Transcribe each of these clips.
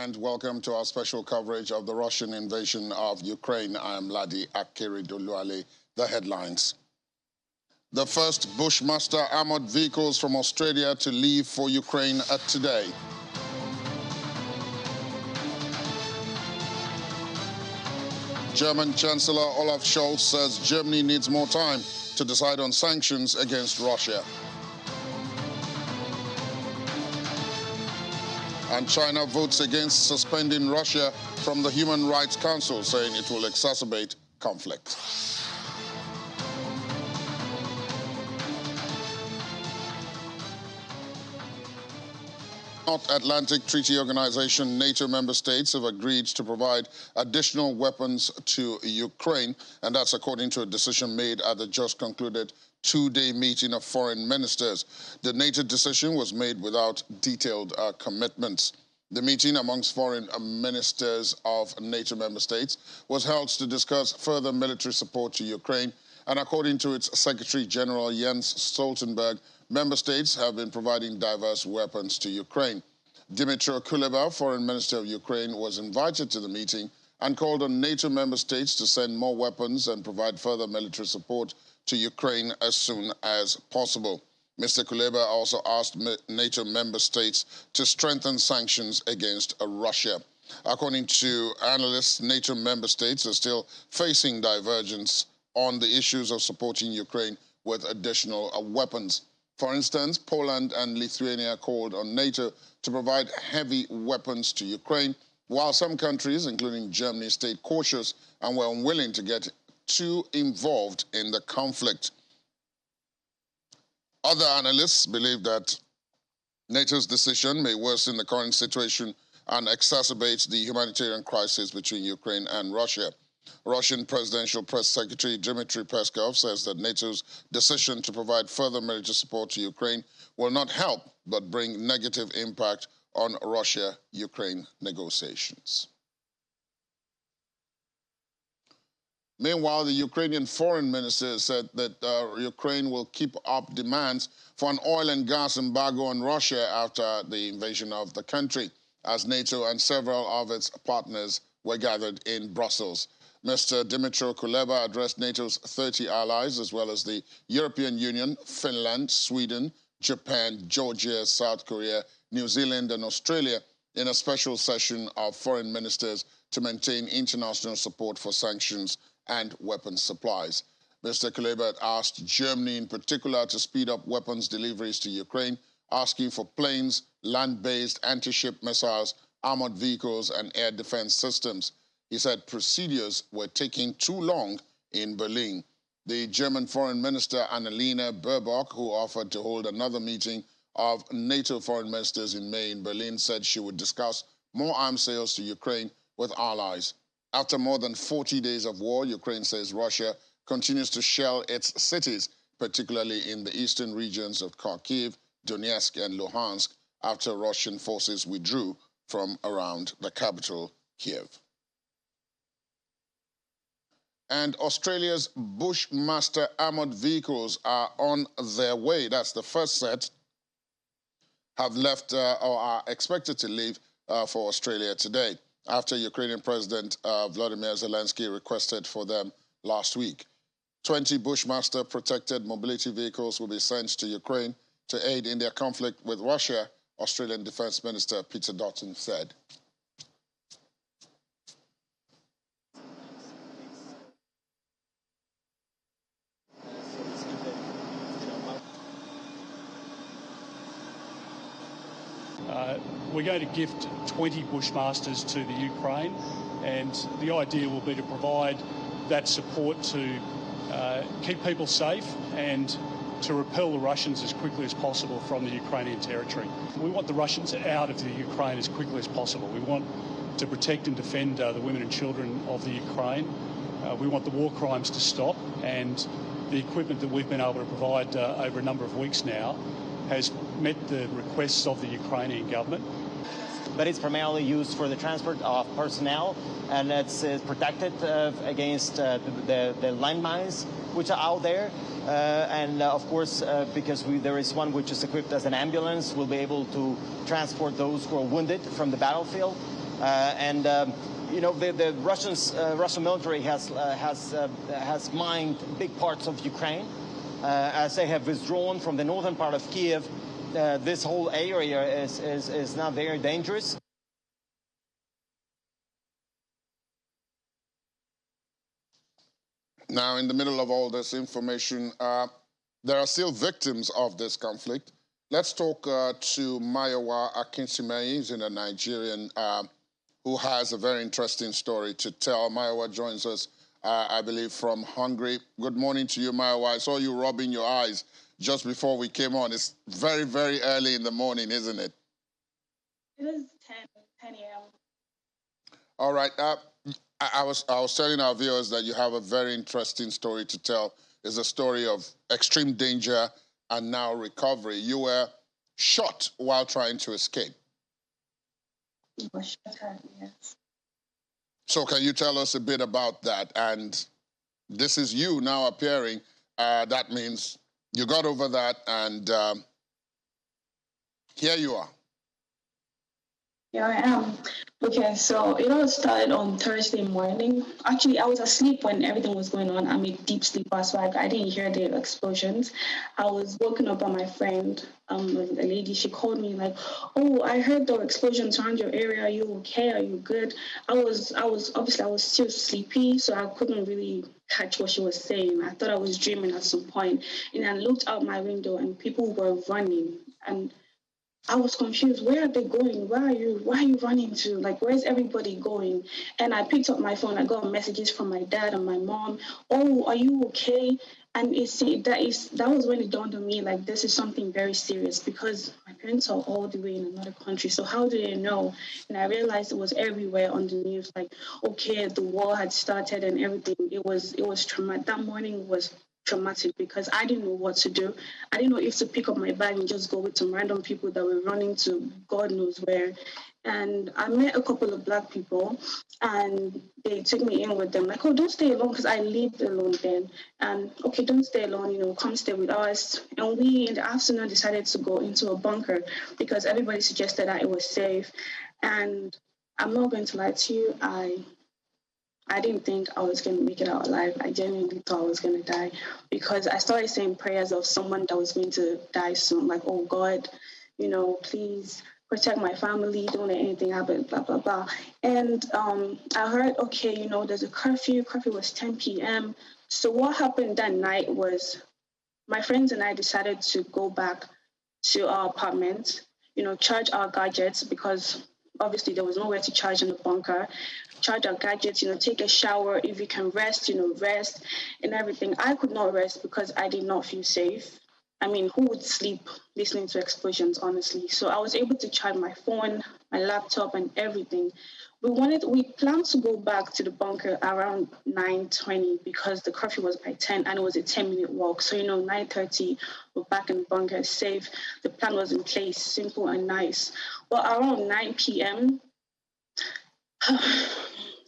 and welcome to our special coverage of the Russian invasion of Ukraine. I am Ladi Akeredoluale. The headlines. The first Bushmaster armored vehicles from Australia to leave for Ukraine today. German Chancellor Olaf Scholz says Germany needs more time to decide on sanctions against Russia. And China votes against suspending Russia from the Human Rights Council, saying it will exacerbate conflict. North Atlantic Treaty Organization NATO member states have agreed to provide additional weapons to Ukraine, and that's according to a decision made at the just concluded two-day meeting of foreign ministers. The NATO decision was made without detailed commitments. The meeting amongst foreign ministers of NATO member states was held to discuss further military support to Ukraine, and according to its Secretary General Jens Stoltenberg, member states have been providing diverse weapons to Ukraine. Dmytro Kuleba, Foreign Minister of Ukraine, was invited to the meeting and called on NATO member states to send more weapons and provide further military support to Ukraine as soon as possible. Mr. Kuleba also asked NATO member states to strengthen sanctions against Russia. According to analysts, NATO member states are still facing divergence on the issues of supporting Ukraine with additional weapons. For instance, Poland and Lithuania called on NATO to provide heavy weapons to Ukraine, while some countries, including Germany, stayed cautious and were unwilling to get too involved in the conflict. Other analysts believe that NATO's decision may worsen the current situation and exacerbate the humanitarian crisis between Ukraine and Russia. Russian Presidential Press Secretary Dmitry Peskov says that NATO's decision to provide further military support to Ukraine will not help but bring negative impact on Russia-Ukraine negotiations. Meanwhile, the Ukrainian foreign minister said that Ukraine will keep up demands for an oil and gas embargo on Russia after the invasion of the country, as NATO and several of its partners were gathered in Brussels. Mr. Dmytro Kuleba addressed NATO's 30 allies, as well as the European Union, Finland, Sweden, Japan, Georgia, South Korea, New Zealand, and Australia in a special session of foreign ministers to maintain international support for sanctions and weapons supplies. Mr. Kuleba asked Germany in particular to speed up weapons deliveries to Ukraine, asking for planes, land-based anti-ship missiles, armored vehicles, and air defense systems. He said procedures were taking too long in Berlin. The German Foreign Minister Annalena Baerbock, who offered to hold another meeting of NATO foreign ministers in May in Berlin, said she would discuss more arms sales to Ukraine with allies. After more than 40 days of war, Ukraine says Russia continues to shell its cities, particularly in the eastern regions of Kharkiv, Donetsk, and Luhansk, after Russian forces withdrew from around the capital, Kiev. And Australia's Bushmaster armored vehicles are on their way. That's the first set, have left or are expected to leave for Australia today, after Ukrainian President Vladimir Zelensky requested for them last week. 20 Bushmaster protected mobility vehicles will be sent to Ukraine to aid in their conflict with Russia, Australian Defence Minister Peter Dutton said. We're going to gift 20 Bushmasters to the Ukraine, and the idea will be to provide that support to keep people safe and to repel the Russians as quickly as possible from the Ukrainian territory. We want the Russians out of the Ukraine as quickly as possible. We want to protect and defend the women and children of the Ukraine. We want the war crimes to stop, and the equipment that we've been able to provide over a number of weeks now has met the requests of the Ukrainian government. But it's primarily used for the transport of personnel, and it's protected against the landmines which are out there. And of course, because there is one which is equipped as an ambulance, we'll be able to transport those who are wounded from the battlefield. The Russian military has mined big parts of Ukraine. As they have withdrawn from the northern part of Kiev, this whole area is now very dangerous. Now, in the middle of all this information, there are still victims of this conflict. Let's talk to Mayowa Akinsimeyi, who's in a Nigerian, who has a very interesting story to tell. Mayowa joins us, I believe, from Hungary. Good morning to you, Mayowa. I saw you rubbing your eyes just before we came on. It's very, very early in the morning, isn't it? It is 10 a.m. All right. I was telling our viewers that you have a very interesting story to tell. It's a story of extreme danger and now recovery. You were shot while trying to escape. I was shot, yes. So can you tell us a bit about that? And this is you now appearing. That means you got over that, and here you are. Here I am. Okay, so it all started on Thursday morning. Actually, I was asleep when everything was going on. I'm a deep sleeper, so I didn't hear the explosions. I was woken up by my friend, a lady. She called me like, "Oh, I heard the explosions around your area. Are you okay? Are you good?" I was still sleepy, so I couldn't really catch what she was saying. I thought I was dreaming at some point, and I looked out my window, and people were running, and I was confused. Where are they going? Where are you running to? Like, where's everybody going? And I picked up my phone. I got messages from my dad and my mom. "Oh, are you okay?" And that was when it dawned on me, like, this is something very serious, because my parents are all the way in another country. So how do they know? And I realized it was everywhere on the news. Like, okay, the war had started and everything. It was traumatic. That morning was traumatic because I didn't know what to do. I didn't know if to pick up my bag and just go with some random people that were running to God knows where. And I met a couple of Black people, and they took me in with them. Like, "Oh, don't stay alone," because I lived alone then. And, "Okay, don't stay alone, come stay with us." And we, in the afternoon, decided to go into a bunker because everybody suggested that it was safe. And I'm not going to lie to you, I didn't think I was going to make it out alive. I genuinely thought I was going to die, because I started saying prayers of someone that was going to die soon. Like, "Oh, God, please protect my family. Don't let anything happen, blah, blah, blah." And I heard, okay, there's a curfew. Curfew was 10 p.m. So what happened that night was my friends and I decided to go back to our apartment, charge our gadgets, because obviously there was nowhere to charge in the bunker. Charge our gadgets, take a shower. If you can rest, rest and everything. I could not rest because I did not feel safe. I mean, who would sleep listening to explosions, honestly? So I was able to charge my phone, my laptop, and everything. We planned to go back to the bunker around 9:20 because the curfew was by 10 and it was a 10-minute walk. So, 9:30, we're back in the bunker, safe. The plan was in place, simple and nice. But around 9 p.m.,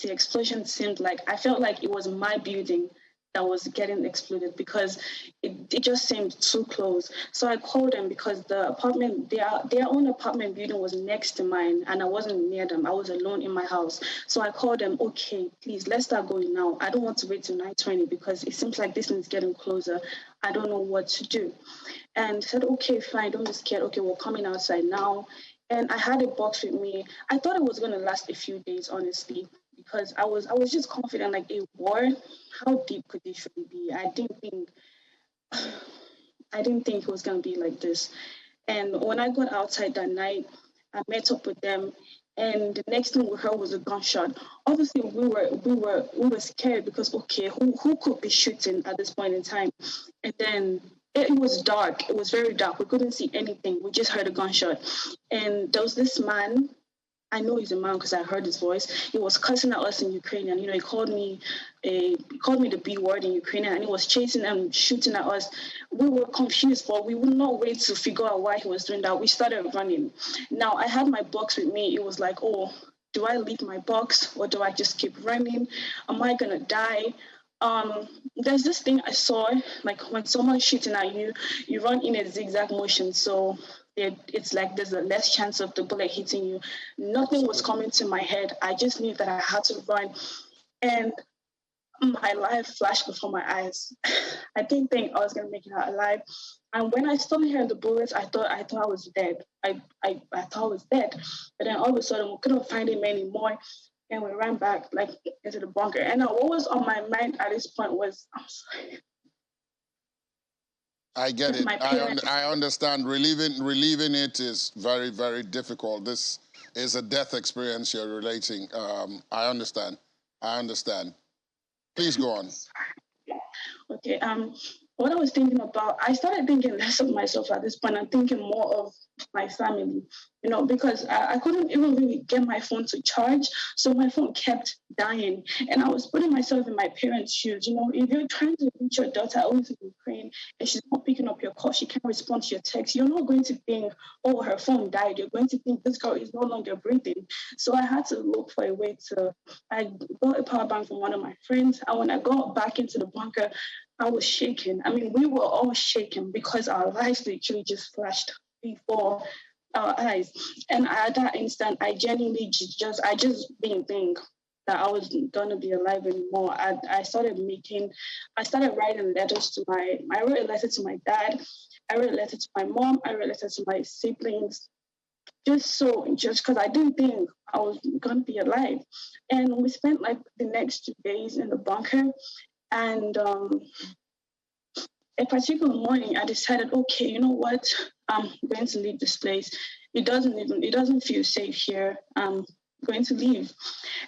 the explosion seemed like, I felt like it was my building that was getting exploded because it just seemed too close. So I called them because the apartment, their own apartment building was next to mine and I wasn't near them. I was alone in my house. So I called them, "Okay, please, let's start going now. I don't want to wait till 9:20 because it seems like this is getting closer. I don't know what to do." And said, "Okay, fine, don't be scared. Okay, we're coming outside now." And I had a box with me. I thought it was going to last a few days, honestly, because I was just confident, like, a war, how deep could this really be? I didn't think it was going to be like this. And when I got outside that night, I met up with them, and the next thing we heard was a gunshot. Obviously, we were scared because, okay, who could be shooting at this point in time? And then it was dark. It was very dark. We couldn't see anything. We just heard a gunshot, and there was this man. I know he's a man because I heard his voice. He was cussing at us in Ukrainian. He called me the B word in Ukrainian, and he was chasing and shooting at us. We were confused, but we would not wait to figure out why he was doing that. We started running. Now, I had my box with me. It was like, oh, do I leave my box or do I just keep running? Am I going to die? There's this thing I saw, like when someone's shooting at you, you run in a zigzag motion. So it's like there's a less chance of the bullet hitting you. Nothing was coming to my head. I just knew that I had to run. And my life flashed before my eyes. I didn't think I was gonna make it out alive. And when I started hearing the bullets, I thought I was dead. I thought I was dead. But then all of a sudden we couldn't find him anymore. And we ran back like into the bunker. And what was on my mind at this point was, I'm sorry. I get it. I understand. Relieving it is very, very difficult. This is a death experience you're relating. I understand. Please go on. Okay. What I was thinking about, I started thinking less of myself at this point. I'm thinking more of my family, because I couldn't even really get my phone to charge. So my phone kept dying. And I was putting myself in my parents' shoes. If you're trying to reach your daughter over to Ukraine and she's not picking up your call, she can't respond to your text, you're not going to think, oh, her phone died. You're going to think this girl is no longer breathing. So I had to look for a way I got a power bank from one of my friends. And when I got back into the bunker, I was shaking. I mean, we were all shaking because our lives literally just flashed before our eyes. And at that instant, I genuinely just didn't think that I was going to be alive anymore. I started writing letters to I wrote a letter to my dad. I wrote a letter to my mom. I wrote a letter to my siblings. Just because I didn't think I was going to be alive. And we spent like the next 2 days in the bunker. And a particular morning, I decided, okay, you know what? I'm going to leave this place. It doesn't feel safe here. I'm going to leave.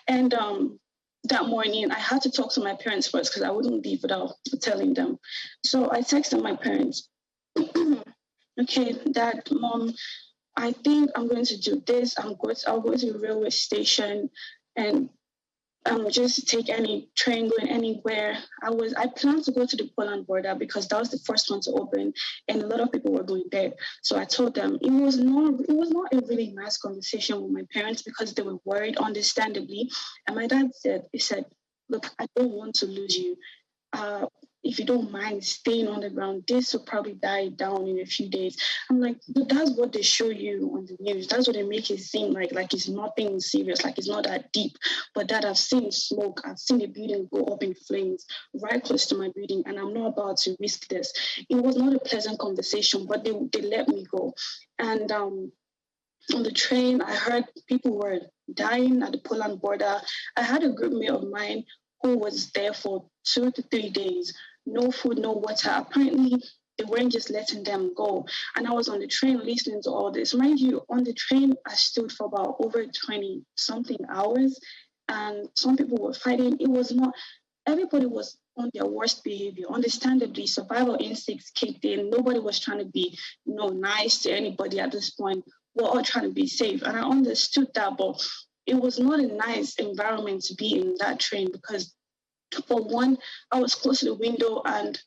And that morning, I had to talk to my parents first because I wouldn't leave without telling them. So I texted my parents, okay, Dad, Mom, I think I'm going to do this. I'll go to the railway station and just take any train going anywhere. I planned to go to the Poland border because that was the first one to open, and a lot of people were going there. So I told them it was not a really nice conversation with my parents because they were worried, understandably. And my dad said, look, I don't want to lose you. If you don't mind staying on the ground, this will probably die down in a few days. I'm like, but that's what they show you on the news. That's what they make it seem like it's nothing serious, like it's not that deep. But that I've seen smoke, I've seen the building go up in flames right close to my building, and I'm not about to risk this. It was not a pleasant conversation, but they let me go. And on the train, I heard people were dying at the Poland border. I had a group mate of mine who was there for 2 to 3 days. No food, no water. Apparently, they weren't just letting them go. And I was on the train listening to all this. Mind you, on the train, I stood for about over 20-something hours. And some people were fighting. Everybody was on their worst behavior. Understandably, survival instincts kicked in. Nobody was trying to be, nice to anybody at this point. We're all trying to be safe. And I understood that, but it was not a nice environment to be in that train because, for one, I was close to the window and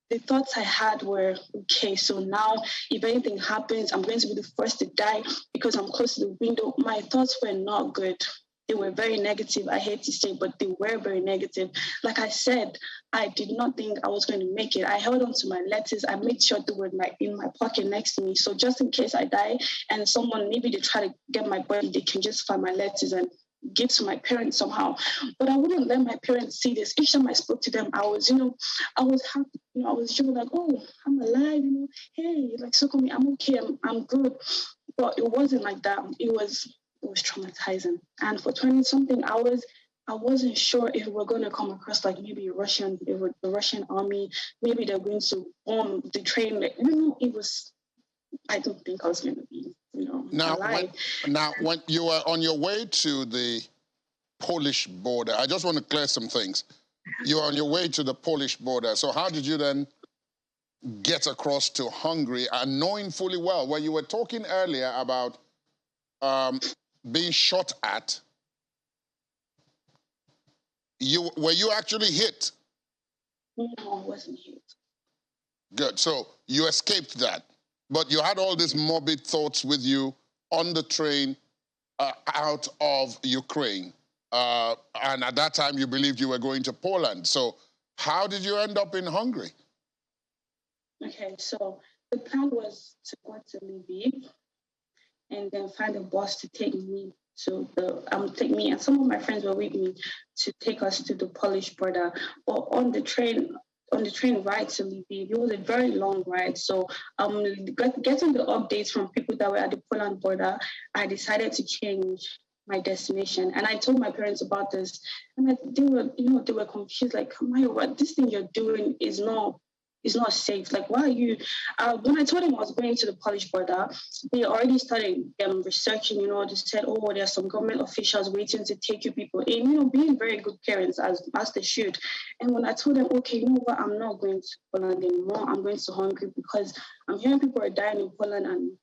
the thoughts I had were, okay, so now if anything happens, I'm going to be the first to die because I'm close to the window. My thoughts were not good. They were very negative, I hate to say, but they were very negative. Like I said, I did not think I was going to make it. I held on to my letters. I made sure they were in my pocket next to me. So just in case I die and someone, maybe they try to get my body, they can just find my letters and give to my parents somehow. But I wouldn't let my parents see this. Each time I spoke to them, I was happy. I was sure like, oh, I'm alive, hey, like, so me, I'm okay, I'm good. But it wasn't like that. It was traumatizing. And for 20-something hours, I wasn't sure if we were going to come across like maybe the Russian army, maybe they're going to bomb the train. Like, I don't think I was going to be, alive. When you were on your way to the Polish border, I just want to clear some things. You were on your way to the Polish border. So how did you then get across to Hungary and knowing fully well, when you were talking earlier about being shot at, were you actually hit? No, I wasn't hit. Good. So you escaped that. But you had all these morbid thoughts with you on the train out of Ukraine. And at that time, you believed you were going to Poland. So how did you end up in Hungary? Okay, so The plan was to go to Lviv and then find a bus to take me take me and some of my friends were with me to take us to the Polish border. But on the train ride to Lviv, it was a very long ride. So getting the updates from people that were at the Poland border, I decided to change my destination. And I told my parents about this, and they were confused, like, Maya, what this thing you're doing is not safe. Like, why are you? When I told them I was going to the Polish border, they already started researching. They said, "Oh, there are some government officials waiting to take you people in." Being very good parents as they should. And when I told them, "Okay, you know what? I'm not going to Poland anymore. I'm going to Hungary because I'm hearing people are dying in Poland and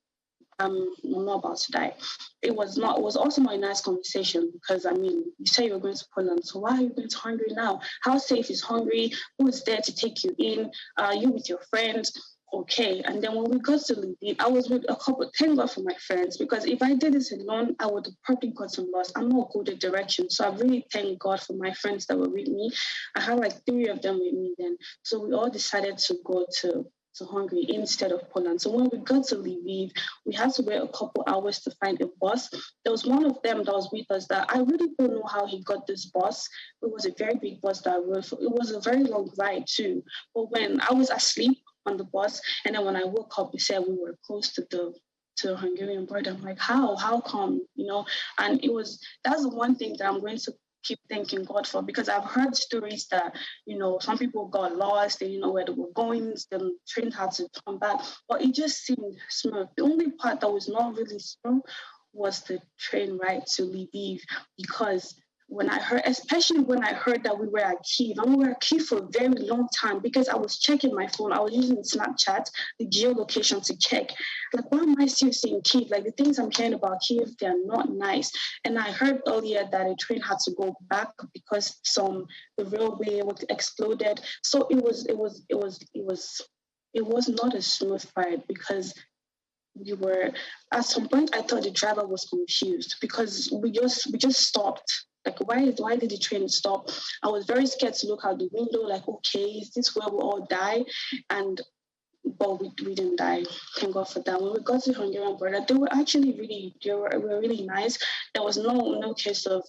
I'm not about to die." It was also not a nice conversation because you say you're going to Poland, so why are you going to Hungary now? How safe is Hungary? Who is there to take you in? Are you with your friends? Okay. And then when we got to Lviv, I was with a couple. Thank God for my friends, because if I did this alone, I would have probably gotten lost. I'm not good at direction, so I really thank God for my friends that were with me. I had like 3 of them with me then, so we all decided to go to Hungary instead of Poland. So when we got to Lviv, we had to wait a couple hours to find a bus. There was one of them that was with us that I really don't know how he got this bus. It was a very big bus that it was a very long ride too. But when I was asleep on the bus, and then when I woke up, he said we were close to the Hungarian border. I'm like, how come? And that's the one thing that I'm going to keep thanking God for, because I've heard stories that, some people got lost, they didn't know where they were going, the train had to come back, but it just seemed smooth. The only part that was not really smooth was the train ride to Lviv, because especially when I heard that we were at Kyiv, and we were at Kyiv for a very long time, because I was checking my phone, I was using Snapchat, the geolocation to check, like, why am I still seeing Kyiv? Like, the things I'm hearing about Kyiv, they're not nice. And I heard earlier that a train had to go back because the railway was exploded. So it was not a smooth ride, because at some point I thought the driver was confused, because we just stopped. Like, why did the train stop? I was very scared to look out the window, like, okay, is this where we all die? But we didn't die. Thank God for that. When we got to Hungarian border, they were actually were really nice. There was no case of,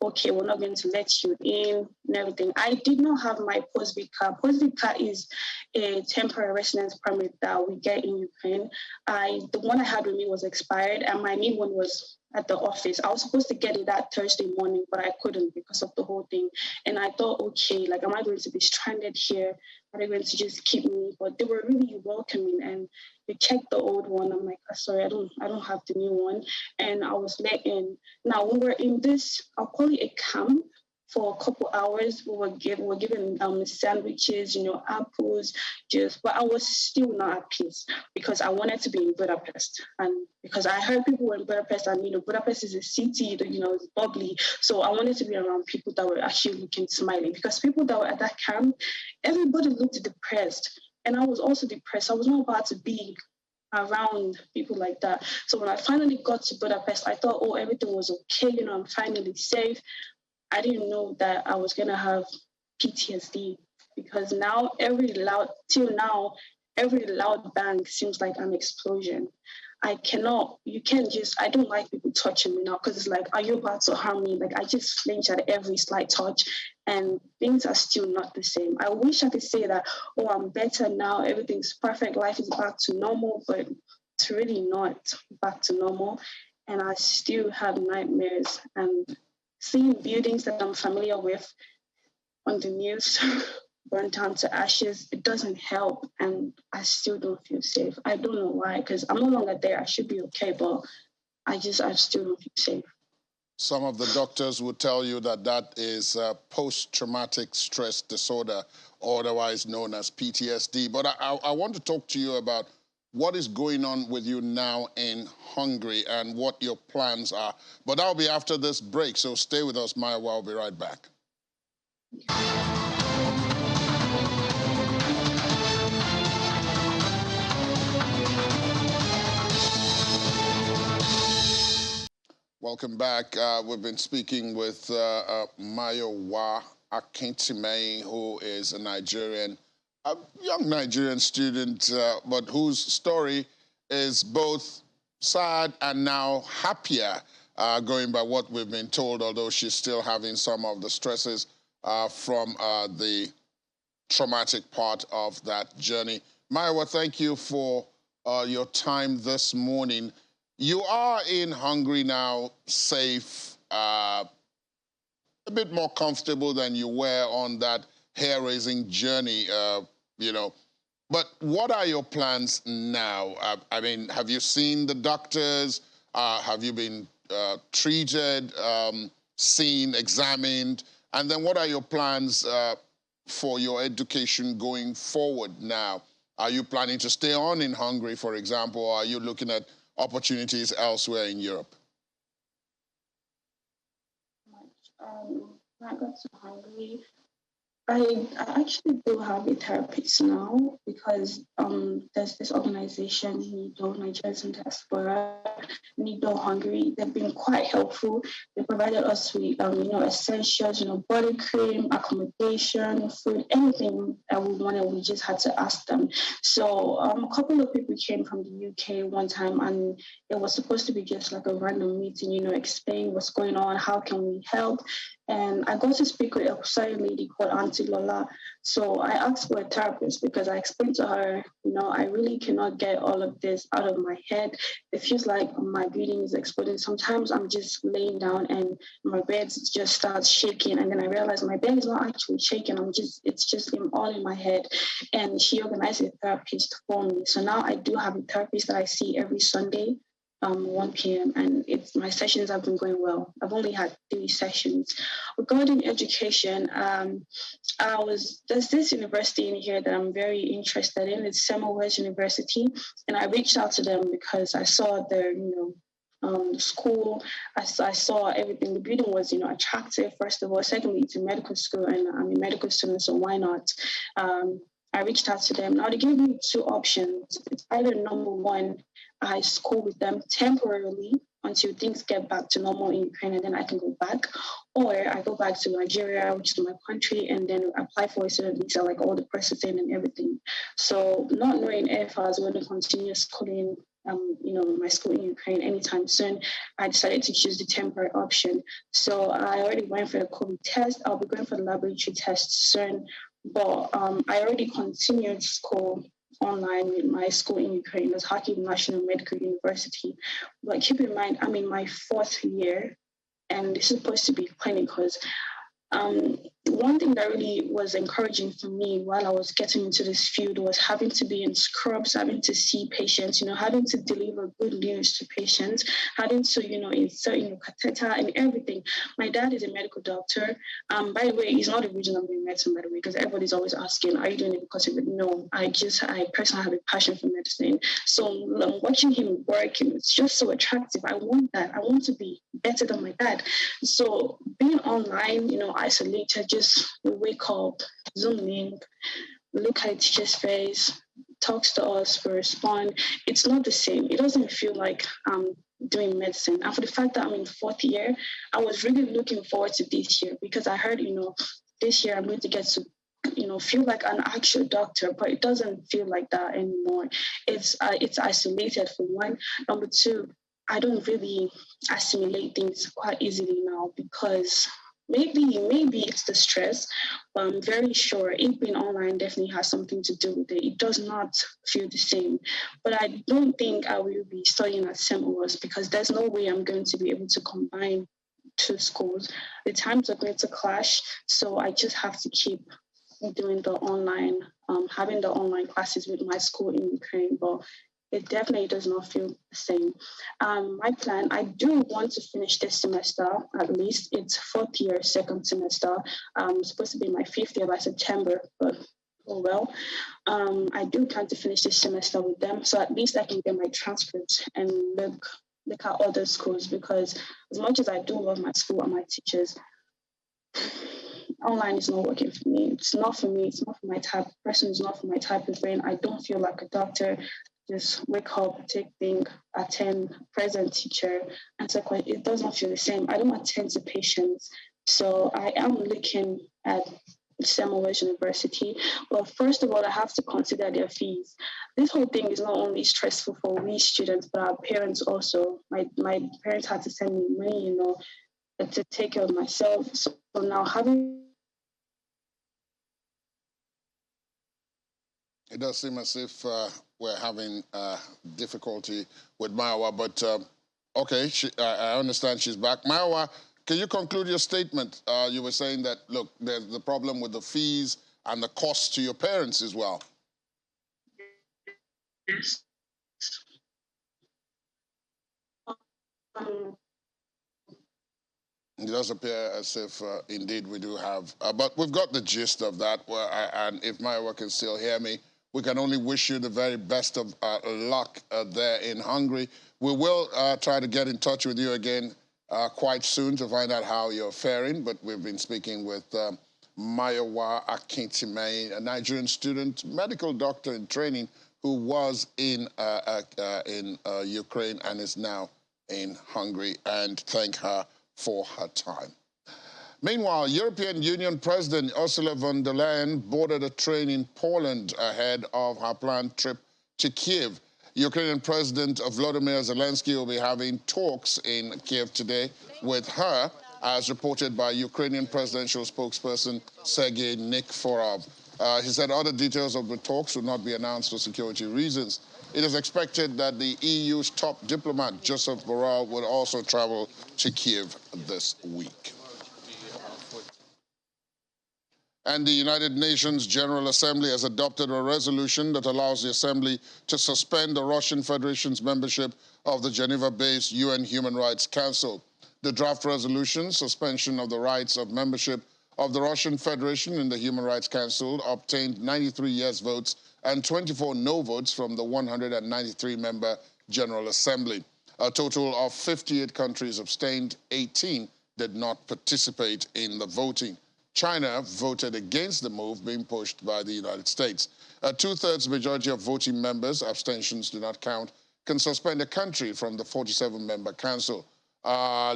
okay, we're not going to let you in and everything. I did not have my post-visa card. Post-visa card is a temporary residence permit that we get in Ukraine. The one I had with me was expired, and my new one was at the office. I was supposed to get it that Thursday morning, but I couldn't because of the whole thing. And I thought, okay, like, am I going to be stranded here? Are they going to just keep me? But they were really welcoming, and they checked the old one. I'm like, sorry, I don't have the new one. And I was let in. Now, we were in this, I'll call it a camp, for a couple hours. We were given sandwiches, apples, juice, but I was still not at peace, because I wanted to be in Budapest, and because I heard people were in Budapest, and Budapest is a city, it's bubbly. So I wanted to be around people that were actually looking smiling, because people that were at that camp, everybody looked depressed, and I was also depressed. I was not about to be around people like that. So when I finally got to Budapest, I thought, oh, everything was okay. I'm finally safe. I didn't know that I was going to have PTSD, because every loud bang seems like an explosion. I don't like people touching me now, because it's like, are you about to harm me? Like, I just flinch at every slight touch, and things are still not the same. I wish I could say that, oh, I'm better now, everything's perfect, life is back to normal, but it's really not back to normal. And I still have nightmares, and seeing buildings that I'm familiar with on the news burnt down to ashes, it doesn't help, and I still don't feel safe. I don't know why, because I'm no longer there. I should be okay, but I still don't feel safe. Some of the doctors would tell you that is post-traumatic stress disorder, otherwise known as PTSD. But I want to talk to you about what is going on with you now in Hungary and what your plans are. But that'll be after this break, so stay with us, Maya. I'll be right back. Welcome back. We've been speaking with Mayowa Akintime, who is a Nigerian a young Nigerian student, but whose story is both sad and now happier, going by what we've been told, although she's still having some of the stresses from the traumatic part of that journey. Maiwa, thank you for your time this morning. You are in Hungary now, safe, a bit more comfortable than you were on that hair-raising journey, you know. But what are your plans now? I mean, have you seen the doctors? Have you been treated, seen, examined? And then what are your plans for your education going forward now? Are you planning to stay on in Hungary, for example, or are you looking at opportunities elsewhere in Europe? When I got to Hungary, I actually do have a therapist now because there's this organization, NATO, Nigerians in Diaspora, NATO Hungary. They've been quite helpful. They provided us with, essentials, body cream, accommodation, food, anything that we wanted. We just had to ask them. So a couple of people came from the UK one time, and it was supposed to be just like a random meeting, explain what's going on, how can we help. And I got to speak with a certain lady called Auntie Lola. So I asked for a therapist because I explained to her, I really cannot get all of this out of my head. It feels like my breathing is exploding. Sometimes I'm just laying down and my bed just starts shaking. And then I realize my bed is not actually shaking. It's just all in my head. And she organized a therapist for me. So now I do have a therapist that I see every Sunday. 1 p.m. and my sessions have been going well. I've only had 3 sessions. Regarding education, there's this university in here that I'm very interested in. It's Semmelweis University, and I reached out to them because I saw their, school. I saw everything. The building was, attractive, first of all. Secondly, it's a medical school, and I'm a medical student, so why not? I reached out to them. Now, they gave me 2 options. It's either number one, I school with them temporarily until things get back to normal in Ukraine, and then I can go back. Or I go back to Nigeria, which is my country, and then apply for a student visa, like all the processing and everything. So not knowing if I was going to continue schooling, my school in Ukraine anytime soon, I decided to choose the temporary option. So I already went for the COVID test. I'll be going for the laboratory test soon. But I already continued school online with my school in Ukraine, as Kharkiv National Medical University. But keep in mind, I'm in my 4th year, and this is supposed to be clinicals. One thing that really was encouraging for me while I was getting into this field was having to be in scrubs, having to see patients, having to deliver good news to patients, having to, insert, catheter and everything. My dad is a medical doctor. By the way, he's not a reason I'm doing medicine, by the way, because everybody's always asking, are you doing it because of it? No, I personally have a passion for medicine. So watching him work, it's just so attractive. I want that. I want to be better than my dad. So being online, isolated, just wake up, Zoom link, look at the teacher's face, talks to us, we respond. It's not the same. It doesn't feel like I'm doing medicine. And for the fact that I'm in 4th year, I was really looking forward to this year because I heard, this year I'm going to get to feel like an actual doctor, but it doesn't feel like that anymore. It's isolated for one. Number 2, I don't really assimilate things quite easily now because maybe it's the stress, but I'm very sure it being online definitely has something to do with it. It does not feel the same. But I don't think I will be studying at Semmelweis because there's no way I'm going to be able to combine 2 schools. The times are going to clash, so I just have to keep doing the online, having the online classes with my school in Ukraine, but it definitely does not feel the same. My plan, I do want to finish this semester, at least. It's 4th year, 2nd semester. Supposed to be my 5th year by September, but oh well. I do plan to finish this semester with them, so at least I can get my transcripts and look at other schools, because as much as I do love my school and my teachers, online is not working for me. It's not for me. It's not for my type of person. It's not for my type of brain. I don't feel like a doctor. Just wake up, take thing, attend, present teacher, answer questions. It doesn't feel the same. I don't attend to patients. So I am looking at Semmelweis University. Well, first of all, I have to consider their fees. This whole thing is not only stressful for we students, but our parents also. My parents had to send me money, to take care of myself. So now having It does seem as if we're having difficulty with Maiwa, but okay, I understand she's back. Maiwa, can you conclude your statement? You were saying that, look, there's the problem with the fees and the cost to your parents as well. Yes. It does appear as if indeed we do have, but we've got the gist of that. And if Maiwa can still hear me, we can only wish you the very best of luck there in Hungary. We will try to get in touch with you again quite soon to find out how you're faring. But we've been speaking with Maiwa Akintime, a Nigerian student, medical doctor in training, who was in Ukraine and is now in Hungary. And thank her for her time. Meanwhile, European Union President Ursula von der Leyen boarded a train in Poland ahead of her planned trip to Kiev. Ukrainian President Volodymyr Zelensky will be having talks in Kiev today with her, as reported by Ukrainian presidential spokesperson Sergei Nikiforov. He said other details of the talks will not be announced for security reasons. It is expected that the EU's top diplomat, Joseph Borrell, will also travel to Kiev this week. And the United Nations General Assembly has adopted a resolution that allows the Assembly to suspend the Russian Federation's membership of the Geneva-based UN Human Rights Council. The draft resolution, suspension of the rights of membership of the Russian Federation in the Human Rights Council, obtained 93 yes votes and 24 no votes from the 193-member General Assembly. A total of 58 countries abstained, 18 did not participate in the voting. China voted against the move being pushed by the United States. A two-thirds majority of voting members, abstentions do not count, can suspend a country from the 47-member council.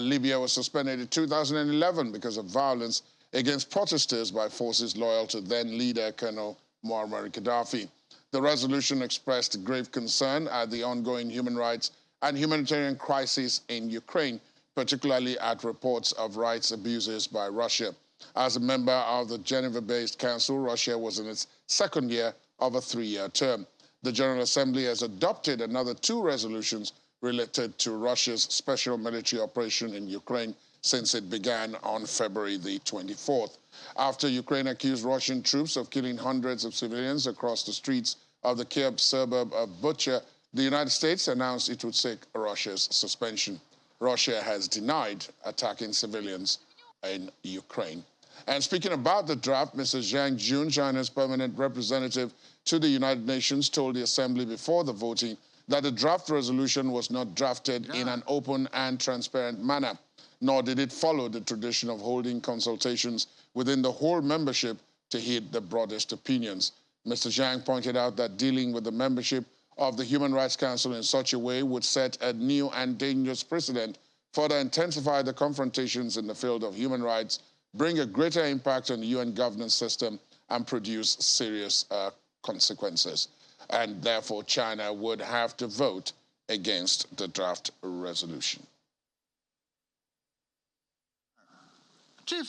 Libya was suspended in 2011 because of violence against protesters by forces loyal to then-leader Colonel Muammar Gaddafi. The resolution expressed grave concern at the ongoing human rights and humanitarian crisis in Ukraine, particularly at reports of rights abuses by Russia. As a member of the Geneva-based council, Russia was in its second year of a three-year term. The General Assembly has adopted another two resolutions related to Russia's special military operation in Ukraine since it began on February the 24th. After Ukraine accused Russian troops of killing hundreds of civilians across the streets of the Kiev suburb of Bucha, the United States announced it would seek Russia's suspension. Russia has denied attacking civilians in Ukraine. And speaking about the draft, Mr. Zhang Jun, China's permanent representative to the United Nations, told the Assembly before the voting that the draft resolution was not drafted in an open and transparent manner, nor did it follow the tradition of holding consultations within the whole membership to hear the broadest opinions. Mr. Zhang pointed out that dealing with the membership of the Human Rights Council in such a way would set a new and dangerous precedent, further intensify the confrontations in the field of human rights, bring a greater impact on the UN governance system, and produce serious consequences. And therefore, China would have to vote against the draft resolution. The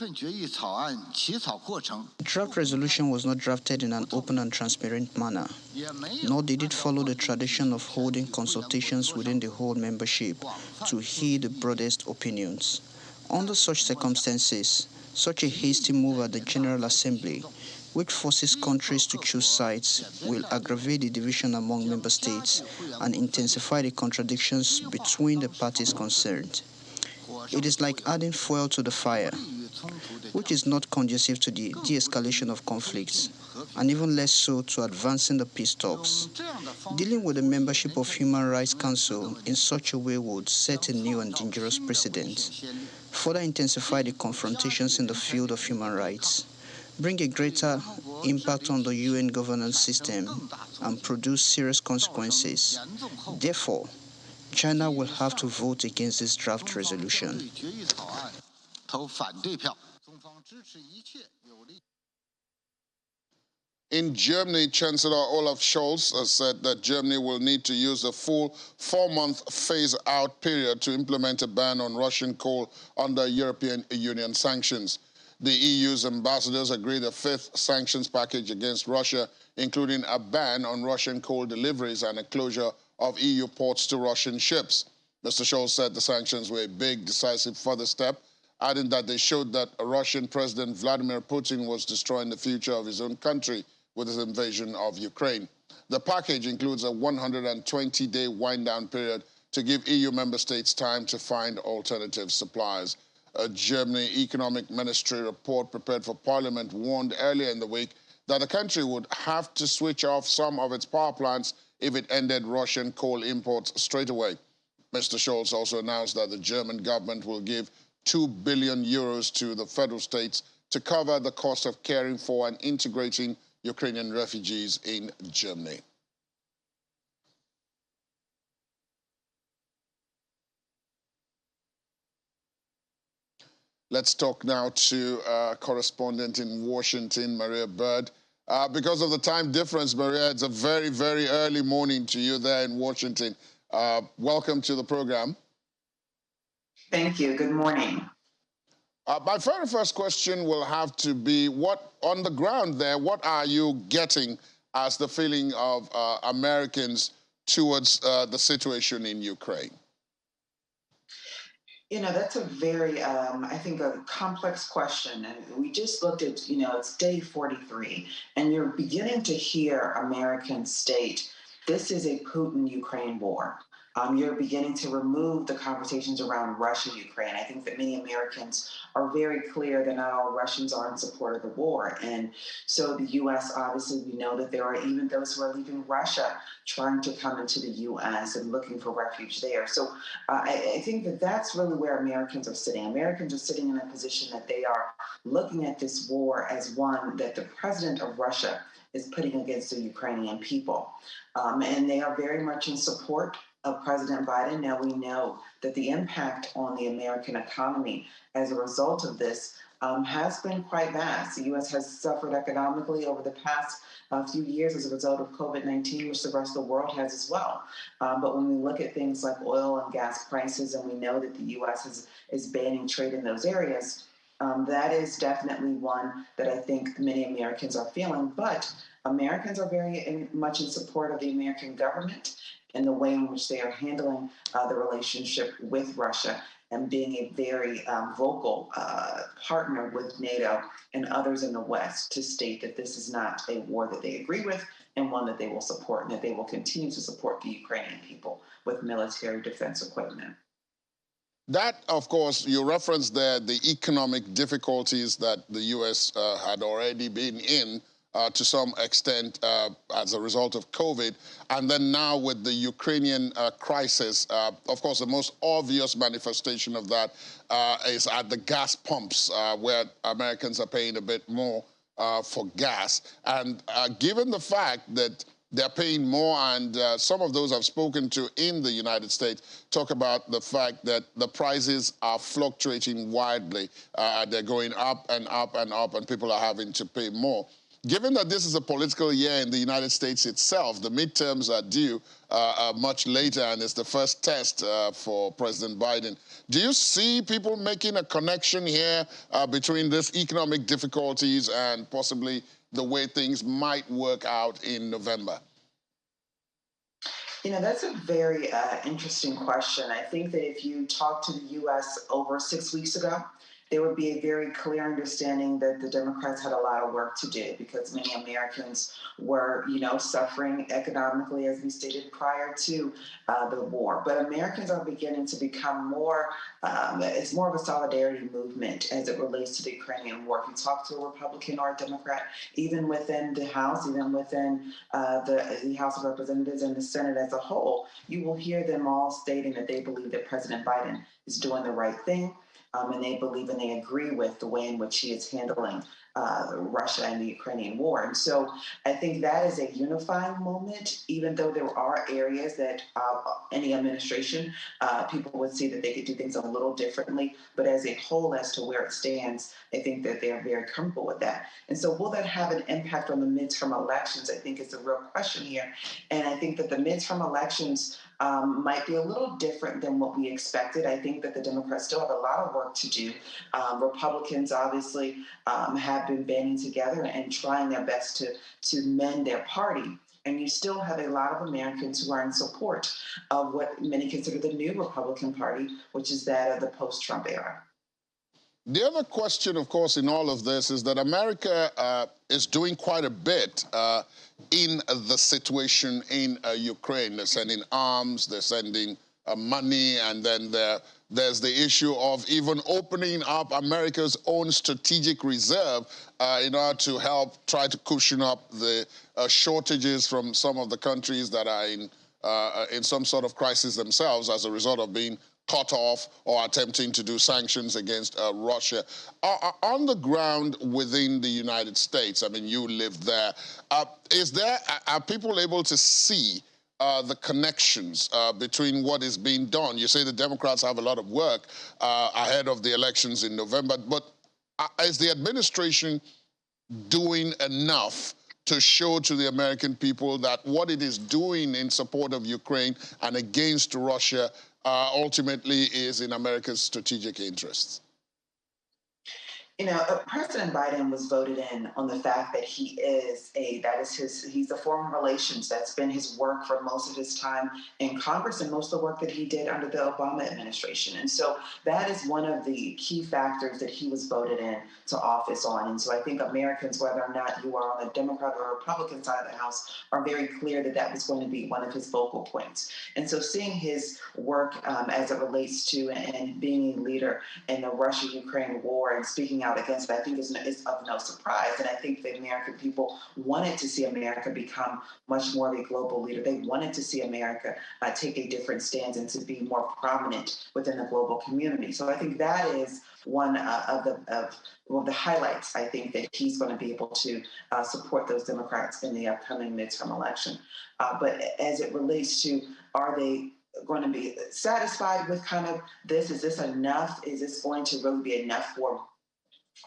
draft resolution was not drafted in an open and transparent manner, nor did it follow the tradition of holding consultations within the whole membership to hear the broadest opinions. Under such circumstances, such a hasty move at the General Assembly, which forces countries to choose sides, will aggravate the division among member states and intensify the contradictions between the parties concerned. It is like adding fuel to the fire, which is not conducive to the de-escalation of conflicts, and even less so to advancing the peace talks. Dealing with the membership of Human Rights Council in such a way would set a new and dangerous precedent, further intensify the confrontations in the field of human rights, bring a greater impact on the UN governance system, and produce serious consequences. Therefore, China will have to vote against this draft resolution. In Germany, Chancellor Olaf Scholz has said that Germany will need to use a full 4-month phase-out period to implement a ban on Russian coal under European Union sanctions. The EU's ambassadors agreed a fifth sanctions package against Russia, including a ban on Russian coal deliveries and a closure of EU ports to Russian ships. Mr. Scholz said the sanctions were a big, decisive further step, adding that they showed that Russian President Vladimir Putin was destroying the future of his own country with his invasion of Ukraine. The package includes a 120-day wind-down period to give EU member states time to find alternative supplies. A Germany Economic Ministry report prepared for Parliament warned earlier in the week that the country would have to switch off some of its power plants if it ended Russian coal imports straight away. Mr. Scholz also announced that the German government will give 2 billion euros to the federal states to cover the cost of caring for and integrating Ukrainian refugees in Germany. Let's talk now to correspondent in Washington, Maria Bird. Because of the time difference, Maria, it's a very, very early morning to you there in Washington. Welcome to the program. Thank you. Good morning. My very first question will have to be, what on the ground there, what are you getting as the feeling of Americans towards the situation in Ukraine? You know, that's a very, I think, a complex question. And we just looked at, it's day 43, and you're beginning to hear Americans state, this is a Putin-Ukraine war. You're beginning to remove the conversations around Russia-Ukraine. I think that many Americans are very clear that not all Russians are in support of the war. And so the U.S., obviously, we know that there are even those who are leaving Russia trying to come into the U.S. and looking for refuge there. So I think that that's really where Americans are sitting. Americans are sitting in a position that they are looking at this war as one that the president of Russia is putting against the Ukrainian people. And they are very much in support of President Biden. Now we know that the impact on the American economy as a result of this has been quite vast. The U.S. has suffered economically over the past few years as a result of COVID-19, which the rest of the world has as well. But when we look at things like oil and gas prices, and we know that the U.S. is banning trade in those areas, that is definitely one that I think many Americans are feeling. But Americans are very much in support of the American government and the way in which they are handling the relationship with Russia and being a very vocal partner with NATO and others in the West to state that this is not a war that they agree with and one that they will support, and that they will continue to support the Ukrainian people with military defense equipment. That, of course, you referenced there the economic difficulties that the U.S. Had already been in to some extent as a result of COVID. And then now with the Ukrainian crisis, of course, the most obvious manifestation of that is at the gas pumps, where Americans are paying a bit more for gas. And given the fact that they're paying more, and some of those I've spoken to in the United States talk about the fact that the prices are fluctuating wildly. They're going up and up and up, and people are having to pay more. Given that this is a political year in the United States itself, the midterms are due much later, and it's the first test for President Biden. Do you see people making a connection here between these economic difficulties and possibly the way things might work out in November? You know, that's a very interesting question. I think that if you talk to the U.S. over 6 weeks ago, there would be a very clear understanding that the Democrats had a lot of work to do, because many Americans were, suffering economically, as we stated, prior to the war. But Americans are beginning to become more, it's more of a solidarity movement as it relates to the Ukrainian war. If you talk to a Republican or a Democrat, even within the House, even within the House of Representatives and the Senate as a whole, you will hear them all stating that they believe that President Biden is doing the right thing. And they believe and they agree with the way in which he is handling Russia and the Ukrainian war. And so I think that is a unifying moment, even though there are areas that any administration, people would see that they could do things a little differently. But as a whole, as to where it stands, I think that they're very comfortable with that. And so will that have an impact on the midterm elections? I think is the real question here. And I think that the midterm elections might be a little different than what we expected. I think that the Democrats still have a lot of work to do. Republicans obviously have been banding together and trying their best to mend their party. And you still have a lot of Americans who are in support of what many consider the new Republican Party, which is that of the post-Trump era. The other question, of course, in all of this is that America is doing quite a bit in the situation in Ukraine. They're sending arms, they're sending money, and then there's the issue of even opening up America's own strategic reserve in order to help try to cushion up the shortages from some of the countries that are in some sort of crisis themselves as a result of being cut off or attempting to do sanctions against Russia. On the ground within the United States, I mean, you live there, are people able to see the connections between what is being done? You say the Democrats have a lot of work ahead of the elections in November, but is the administration doing enough to show to the American people that what it is doing in support of Ukraine and against Russia ultimately is in America's strategic interests? You know, President Biden was voted in on the fact that he's a foreign relations. That's been his work for most of his time in Congress and most of the work that he did under the Obama administration. And so that is one of the key factors that he was voted in to office on. And so I think Americans, whether or not you are on the Democrat or Republican side of the House, are very clear that that was going to be one of his focal points. And so seeing his work as it relates to and being a leader in the Russia-Ukraine war and speaking out against it, I think is of no surprise. And I think the American people wanted to see America become much more of a global leader. They wanted to see America take a different stance and to be more prominent within the global community. So I think that is one of the highlights, I think, that he's going to be able to support those Democrats in the upcoming midterm election. But as it relates to, are they going to be satisfied with kind of this? Is this enough? Is this going to really be enough for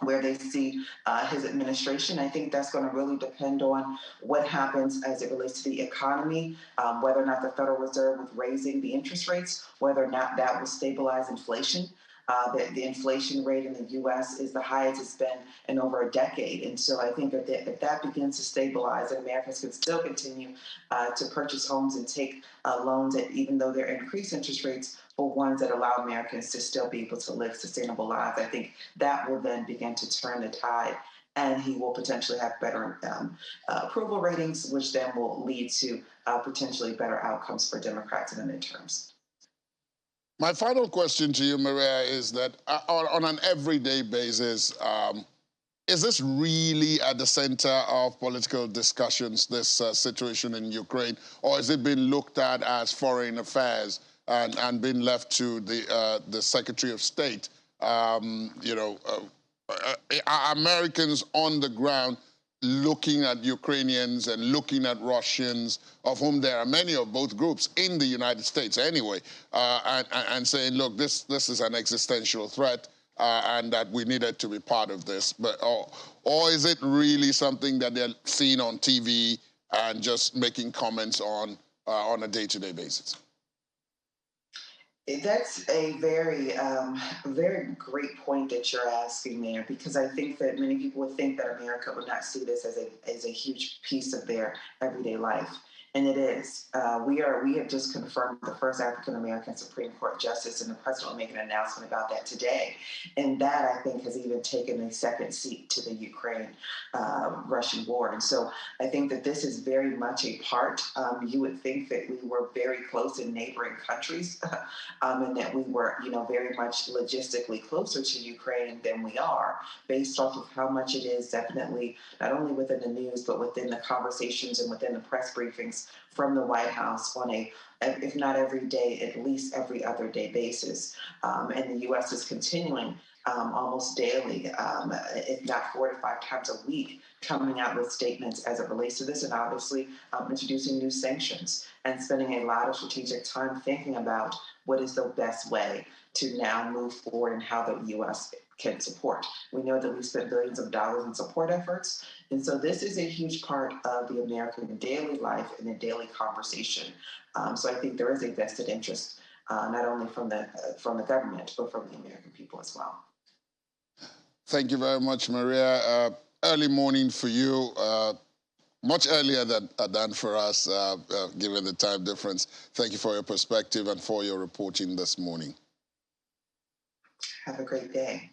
where they see his administration? I think that's going to really depend on what happens as it relates to the economy, whether or not the Federal Reserve with raising the interest rates, whether or not that will stabilize inflation. The inflation rate in the U.S. is the highest it's been in over a decade. And so I think if that begins to stabilize, and Americans can still continue to purchase homes and take loans, even though they're increased interest rates, for ones that allow Americans to still be able to live sustainable lives, I think that will then begin to turn the tide, and he will potentially have better approval ratings, which then will lead to potentially better outcomes for Democrats in the midterms. My final question to you, Maria, is that on an everyday basis, is this really at the center of political discussions, this situation in Ukraine, or has it been looked at as foreign affairs and been left to the Secretary of State? Are Americans on the ground looking at Ukrainians and looking at Russians, of whom there are many of both groups in the United States anyway, and saying, look, this is an existential threat, and that we needed to be part of this? But or is it really something that they're seeing on TV and just making comments on a day-to-day basis? That's a very, very great point that you're asking there, because I think that many people would think that America would not see this as a huge piece of their everyday life. And it is. We have just confirmed the first African-American Supreme Court justice, and the president will make an announcement about that today. And that, I think, has even taken a second seat to the Ukraine-Russian war. And so I think that this is very much a part. You would think that we were very close in neighboring countries, and that we were, very much logistically closer to Ukraine than we are, based off of how much it is definitely not only within the news, but within the conversations and within the press briefings from the White House on a, if not every day, at least every other day basis. And the U.S. is continuing almost daily, if not 4 to 5 times a week, coming out with statements as it relates to this, and obviously introducing new sanctions and spending a lot of strategic time thinking about what is the best way to now move forward and how the U.S. can support. We know that we've spent billions of dollars in support efforts, and so this is a huge part of the American daily life and the daily conversation. So I think there is a vested interest, not only from the government, but from the American people as well. Thank you very much, Maria. Early morning for you, much earlier than for us, given the time difference. Thank you for your perspective and for your reporting this morning. Have a great day.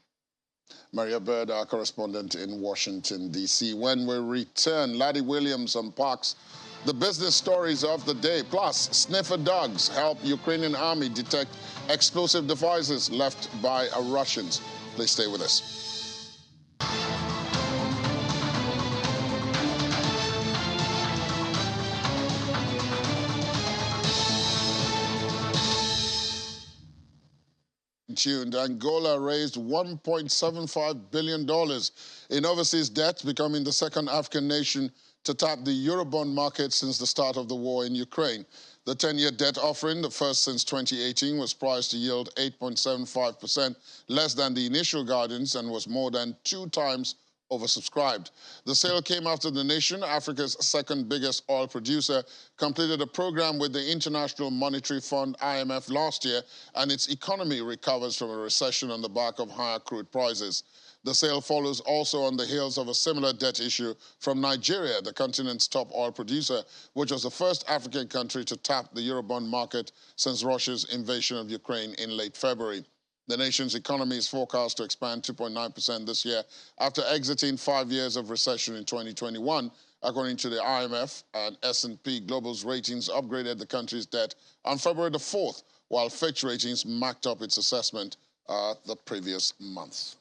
Maria Bird, our correspondent in Washington, D.C. When we return, Laddie Williams unpacks the business stories of the day. Plus, sniffer dogs help Ukrainian army detect explosive devices left by Russians. Please stay with us. Tuned. Angola raised $1.75 billion in overseas debt, becoming the second African nation to tap the Eurobond market since the start of the war in Ukraine. The 10-year debt offering, the first since 2018, was priced to yield 8.75%, less than the initial guidance, and was more than 2 times oversubscribed. The sale came after the nation, Africa's second biggest oil producer, completed a program with the International Monetary Fund, IMF, last year, and its economy recovers from a recession on the back of higher crude prices. The sale follows also on the heels of a similar debt issue from Nigeria, the continent's top oil producer, which was the first African country to tap the Eurobond market since Russia's invasion of Ukraine in late February. The nation's economy is forecast to expand 2.9% this year after exiting 5 years of recession in 2021, according to the IMF. And S&P Global's ratings upgraded the country's debt on February the 4th, while Fitch Ratings marked up its assessment the previous month.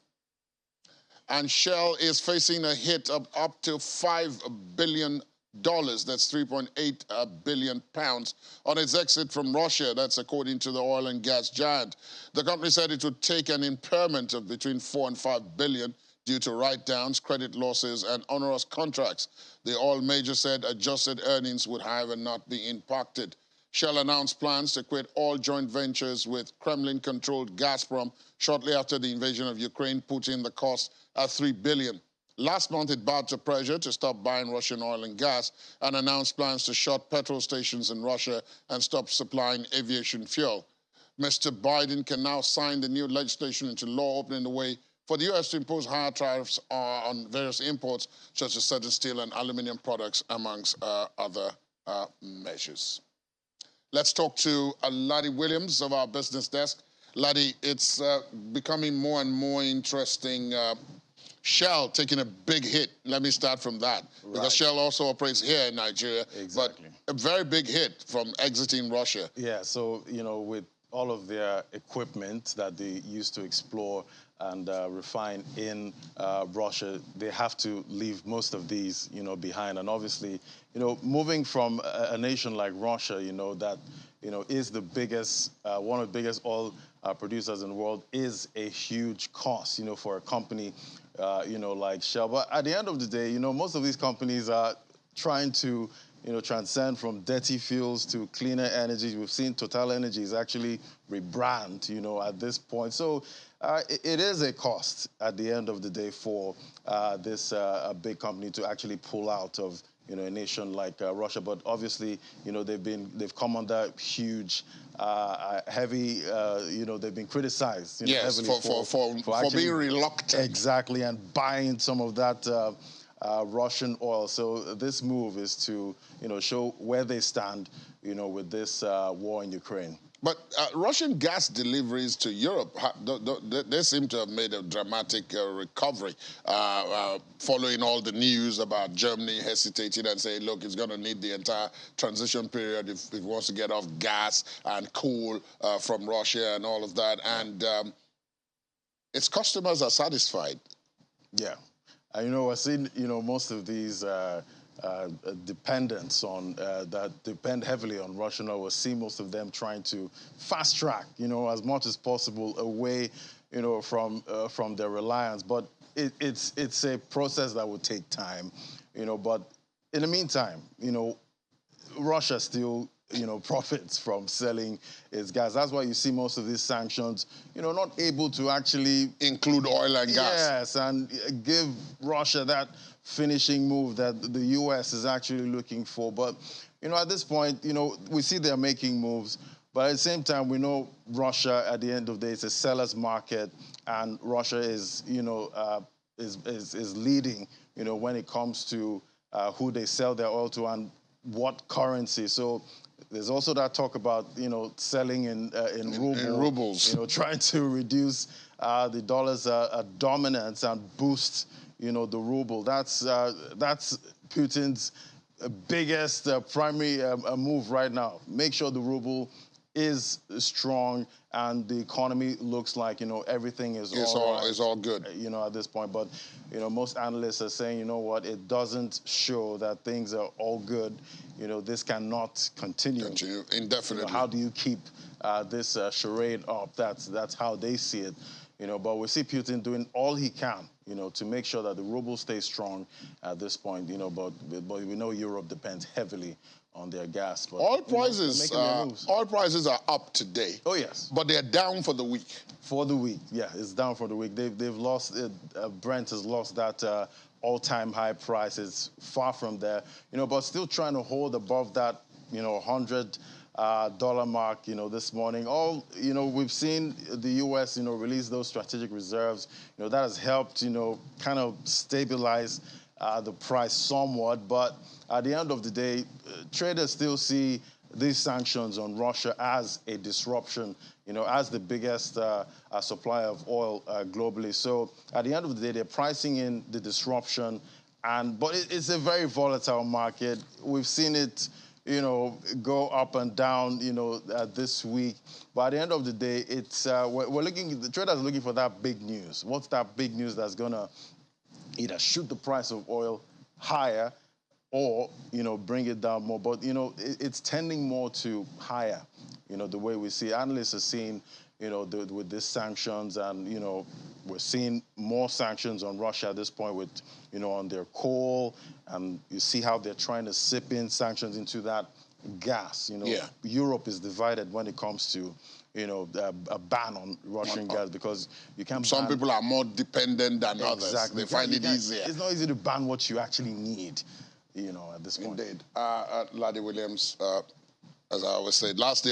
And Shell is facing a hit of up to $5 billion. That's 3.8 billion pounds on its exit from Russia. That's according to the oil and gas giant. The company said it would take an impairment of between 4 and 5 billion due to write-downs, credit losses, and onerous contracts. The oil major said adjusted earnings would, however, not be impacted. Shell announced plans to quit all joint ventures with Kremlin-controlled Gazprom shortly after the invasion of Ukraine, putting the cost at $3 billion. Last month, it bowed to pressure to stop buying Russian oil and gas and announced plans to shut petrol stations in Russia and stop supplying aviation fuel. Mr. Biden can now sign the new legislation into law, opening the way for the U.S. to impose higher tariffs on various imports, such as certain steel and aluminum products, amongst other measures. Let's talk to Laddie Williams of our business desk. Laddie, it's becoming more and more interesting. Shell taking a big hit. Let me start from that. Right. Because Shell also operates here in Nigeria. Exactly. But a very big hit from exiting Russia. Yeah, so, you know, with all of their equipment that they used to explore and refine in Russia, they have to leave most of these, you know, behind. And obviously, you know, moving from a nation like Russia, you know, that, you know, is the biggest, one of the biggest oil producers in the world, is a huge cost, you know, for a company, you know, like Shell. But at the end of the day, you know, most of these companies are trying to, you know, transcend from dirty fuels to cleaner energies. We've seen Total Energies actually rebrand, you know, at this point. So it is a cost at the end of the day for this big company to actually pull out of, you know, a nation like Russia. But obviously, you know, they've come under huge, heavy, you know, they've been criticized. You know, yes, heavily for actually, being reluctant. Exactly, and buying some of that Russian oil. So this move is to, you know, show where they stand, you know, with this war in Ukraine. But Russian gas deliveries to Europe, they seem to have made a dramatic recovery following all the news about Germany hesitating and saying, look, it's going to need the entire transition period if it wants to get off gas and coal from Russia and all of that. And its customers are satisfied. Yeah. You know, I've seen, you know, most of these dependents on that depend heavily on Russian oil. We see most of them trying to fast track, you know, as much as possible away, from their reliance. But it's a process that will take time, But in the meantime, Russia still, profits from selling its gas. That's why you see most of these sanctions, not able to actually include oil and gas. Yes, and give Russia that finishing move that the U.S. is actually looking for. But, at this point, we see they're making moves. But at the same time, we know Russia, at the end of the day, is a seller's market, and Russia is, is leading, when it comes to who they sell their oil to and what currency. So there's also that talk about, selling in rubles, trying to reduce the dollar's dominance and boost, the ruble. That's Putin's biggest primary move right now. Make sure the ruble is strong and the economy looks like, everything is all good. At this point. But, most analysts are saying, it doesn't show that things are all good. This cannot continue indefinitely. How do you keep this charade up? That's how they see it. But we see Putin doing all he can, to make sure that the ruble stays strong at this point, but we know Europe depends heavily on their gas. But, oil prices are up today. Oh, yes. But they're down for the week. For the week, yeah, it's down for the week. They've lost, Brent has lost that all-time high price. It's far from there, but still trying to hold above that, $100 mark, this morning. We've seen the U.S., release those strategic reserves. That has helped, kind of stabilize the price somewhat. But at the end of the day, traders still see these sanctions on Russia as a disruption, as the biggest supplier of oil globally. So at the end of the day, they're pricing in the disruption. But it's a very volatile market. We've seen it, go up and down, this week. But at the end of the day, it's the traders are looking for that big news. What's that big news that's gonna either shoot the price of oil higher or, bring it down more? But, it's tending more to higher, the way we see. Analysts are seeing, with these sanctions and, we're seeing more sanctions on Russia at this point with, on their coal. And you see how they're trying to sip in sanctions into that gas. Europe is divided when it comes to, a ban on Russian gas because you can't Some people are more dependent than others. Exactly. They find it easier. It's not easy to ban what you actually need, at this point. Indeed. Laddie Williams, as I always say, last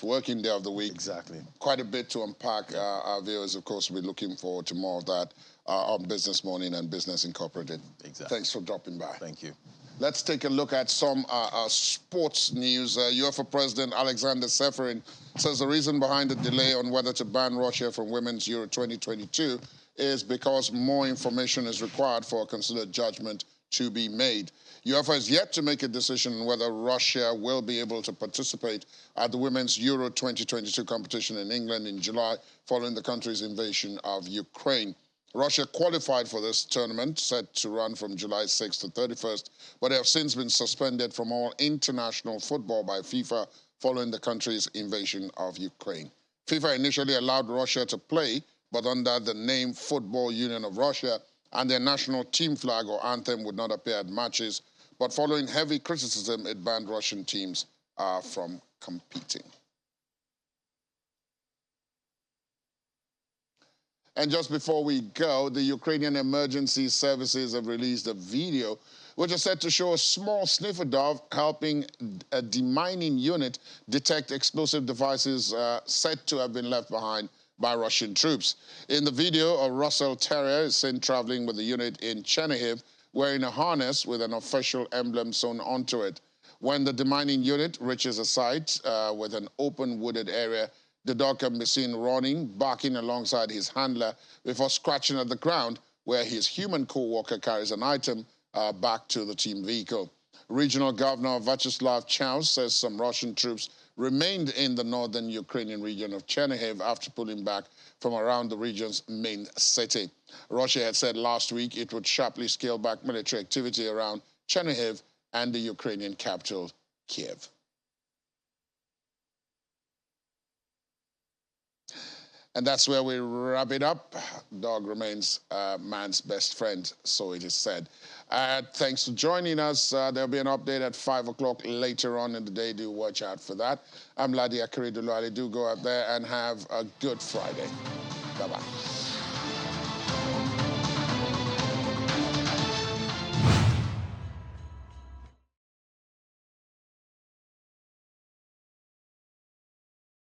working day of the week. Exactly. Quite a bit to unpack. Our viewers, of course, will be looking forward to more of that on Business Morning and Business Incorporated. Exactly. Thanks for dropping by. Thank you. Let's take a look at some sports news. UEFA President Alexander Seferin says the reason behind the delay on whether to ban Russia from Women's Euro 2022 is because more information is required for a considered judgment to be made. UEFA is yet to make a decision on whether Russia will be able to participate at the Women's Euro 2022 competition in England in July following the country's invasion of Ukraine. Russia qualified for this tournament, set to run from July 6th to 31st, but they have since been suspended from all international football by FIFA following the country's invasion of Ukraine. FIFA initially allowed Russia to play, but under the name Football Union of Russia, and their national team flag or anthem would not appear at matches, but following heavy criticism, it banned Russian teams from competing. And just before we go, the Ukrainian emergency services have released a video which is said to show a small sniffer dove helping a demining unit detect explosive devices said to have been left behind by Russian troops. In the video, a Russell Terrier is seen traveling with the unit in Chernihiv, wearing a harness with an official emblem sewn onto it. When the demining unit reaches a site with an open wooded area, the dog can be seen running, barking alongside his handler before scratching at the ground, where his human co-worker carries an item back to the team vehicle. Regional Governor Vyacheslav Chaus says some Russian troops remained in the northern Ukrainian region of Chernihiv after pulling back from around the region's main city. Russia had said last week it would sharply scale back military activity around Chernihiv and the Ukrainian capital, Kiev. And that's where we wrap it up. Dog remains man's best friend, so it is said. Thanks for joining us. There'll be an update at 5 o'clock later on in the day. Do watch out for that. I'm Ladi Akiridulali. Do go out there and have a good Friday. Bye-bye.